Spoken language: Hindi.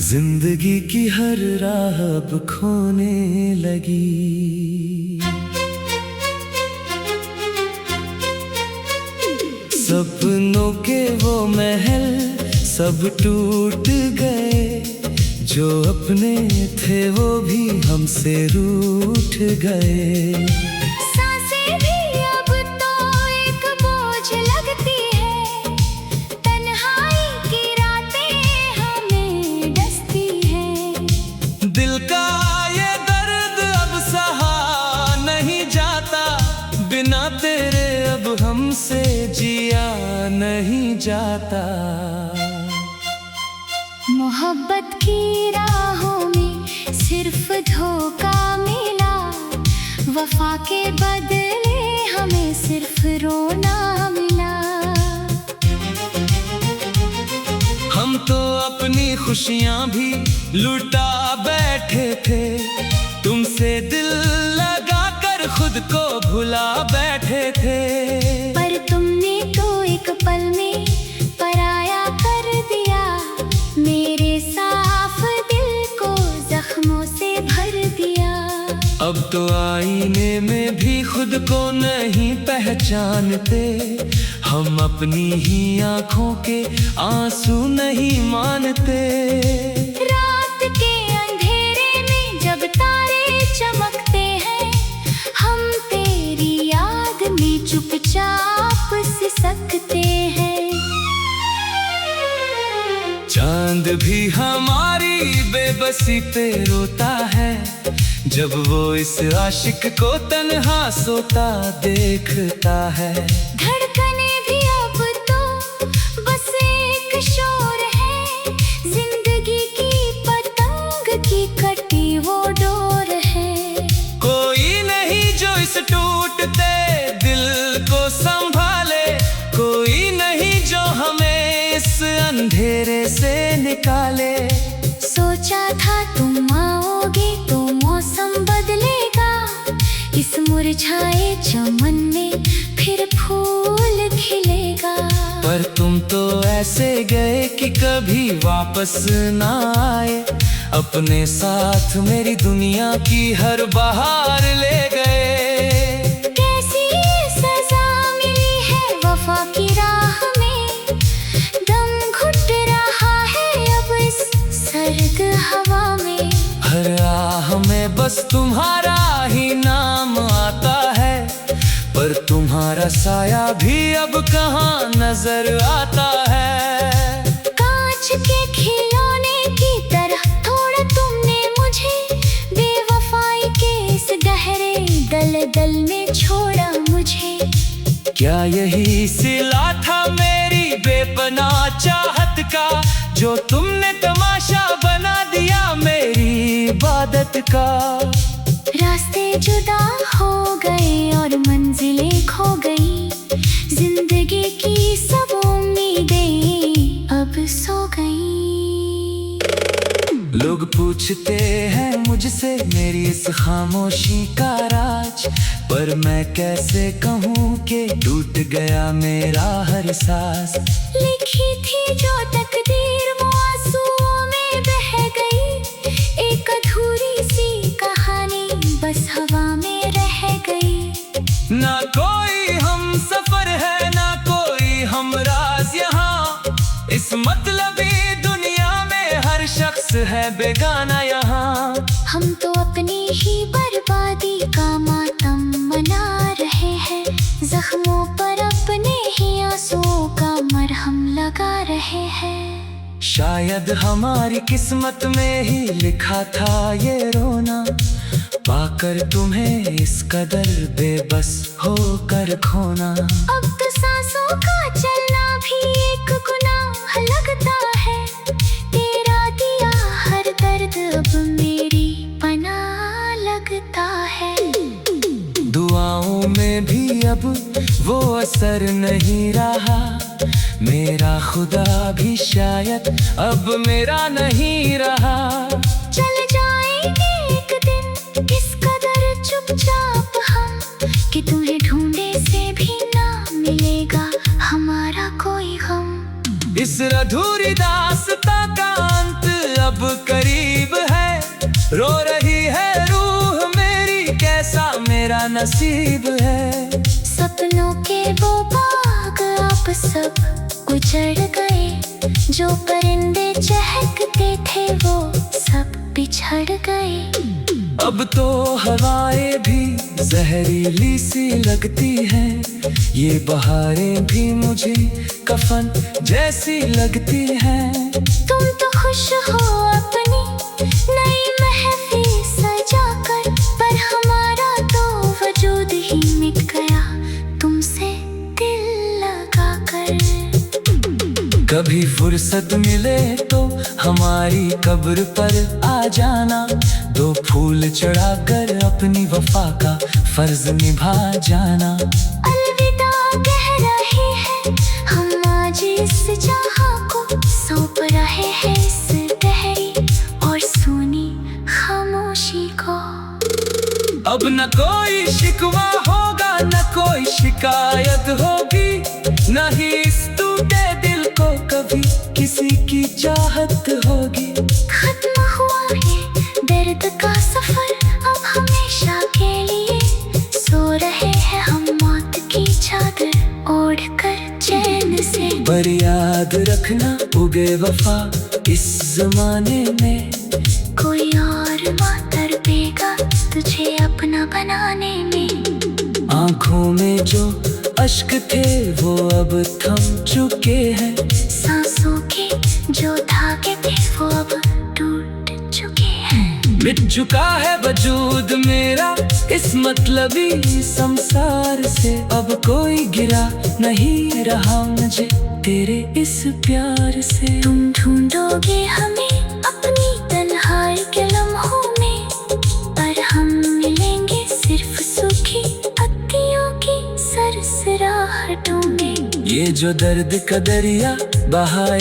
जिंदगी की हर राह अब खोने लगी। सपनों के वो महल सब टूट गए, जो अपने थे वो भी हमसे रूठ गए। सांसें भी अब तो एक बोझ लगती है, तन्हाई की रातें हमें डसती है। दिल का ये दर्द अब सहा नहीं जाता, बिना तेरे अब हमसे जिया नहीं जाता। मोहब्बत की राहों में सिर्फ धोखा मिला, वफा के बदले हमें सिर्फ रोना मिला। हम तो अपनी खुशियां भी लुटा बैठे थे, तुमसे दिल लगा कर खुद को भुला बैठे थे। पर तुमने तो एक पल में पराया कर दिया, मेरे साफ दिल को जख्मों से भर दिया। अब तो आईने में भी खुद को नहीं पहचानते, हम अपनी ही आंखों के आंसू नहीं मानते। रात के अंधेरे में जब तारे चमकते हैं, हम तेरी याद में चुपचाप सिसकते हैं। चांद भी हमारी बेबसी पे रोता है, जब वो इस आशिक को तन्हा सोता देखता है। धड़कने भी अब तो बस एक शोर है, जिंदगी की पतंग की कटी वो डोर है। कोई नहीं जो इस टूटते दिल को संभाले, कोई नहीं जो हमें इस अंधेरे से निकाले। सोचा था तुम आओगे तो मौसम बदलेगा, इस मुरझाए चमन में फिर फूल खिलेगा। पर तुम तो ऐसे गए कि कभी वापस ना आए, अपने साथ मेरी दुनिया की हर बहार ले गए। कैसी सजा मिली है वफा की राह में, दम घुट रहा है अब इस सर्द हवा में। हर राह में बस तुम्हारा ही नाम आता है, पर तुम्हारा साया भी अब कहाँ नजर आता है। कांच के खिलौने की तरह थोड़ा तुमने मुझे बेवफाई के इस गहरे दलदल में छोड़ा मुझे। क्या यही सिला था मेरी बेपनाह चाहत का, जो तुमने तमाशा बना दिया मेरी इबादत का। रास्ते जुदा हो गए और मंजिलें खो गई, जिंदगी की सब उम्मीदें अब सो गई। लोग पूछते हैं मुझसे मेरी इस खामोशी का राज, पर मैं कैसे कहूँ कि टूट गया मेरा हर सांस। लिखी थी जो तकदीर वो आंसुओं में बह गई, एक अधूरी सी कहानी बस हवा में रह गई। ना कोई हम सफर है ना कोई हमराज यहाँ, इस मतलबी दुनिया में हर शख्स है बेगाना यहाँ। हम तो अपनी ही बर्बादी का मातम मना रहे हैं, जख्मों पर अपने ही आंसुओं का मरहम लगा रहे हैं। शायद हमारी किस्मत में ही लिखा था ये रोना, पाकर तुम्हें इस कदर बेबस होकर खोना। अब तो सांसों का चलना भी एक गुनाह लगता है, तेरा दिया हर दर्द अब मेरी पनाह लगता है। दुआओं में भी अब वो असर नहीं रहा, मेरा खुदा भी शायद अब मेरा नहीं रहा। चल जाएंगे एक दिन इस कदर चुपचाप हम, कि तुम्हें ढूंढे से भी ना मिलेगा हमारा कोई गम। इस अधूरी दास्तां का अंत अब करीब है, रो रही है रूह मेरी, कैसा मेरा नसीब है। सपनों के वो बाग अब सब उजड़ गए, जो परिंदे चहकते थे वो सब बिछड़ गए। अब तो हवाएं भी जहरीली सी लगती हैं, ये बहारें भी मुझे कफन जैसी लगती हैं। तुम तो खुश हो अपनी नई महफिल सजाकर, पर हमारा तो वजूद ही मिट गया तुमसे दिल लगाकर। कभी फुर्सत मिले तो हमारी कब्र पर आ जाना, दो फूल चढ़ाकर अपनी वफा का फर्ज निभा जाना। अलविदा कह रहे हैं हम आज इस जहां को, सौंप रहे हैं इस गहरी और सुनी खामोशी को। अब न कोई शिकवा होगा, न कोई शिकायत होगी, न ही इस टूटे दिल को कभी किसी की चाहत होगी। खत्म हुआ है दर्द का सफर अब हमेशा के लिए, सो रहे हैं हम मौत की चादर ओढ़ कर चैन से। पर याद रखना उगे वफा इस जमाने में, कोई और मातर बेगा तुझे अपना बनाने में। आँखों में जो अश्क थे वो अब थम चुके हैं, सांसों के जो धागे थे वो अब टूट चुके हैं। मिट चुका है वजूद मेरा इस मतलबी संसार से, अब कोई गिरा नहीं रहा मुझे तेरे इस प्यार से। तुम ढूंढोगे हमें अपनी तन्हाई के लम्हों में, पर हम मिलेंगे सिर्फ सूखी पत्तियों की सरसराहटों में। ये जो दर्द का दरिया बहाया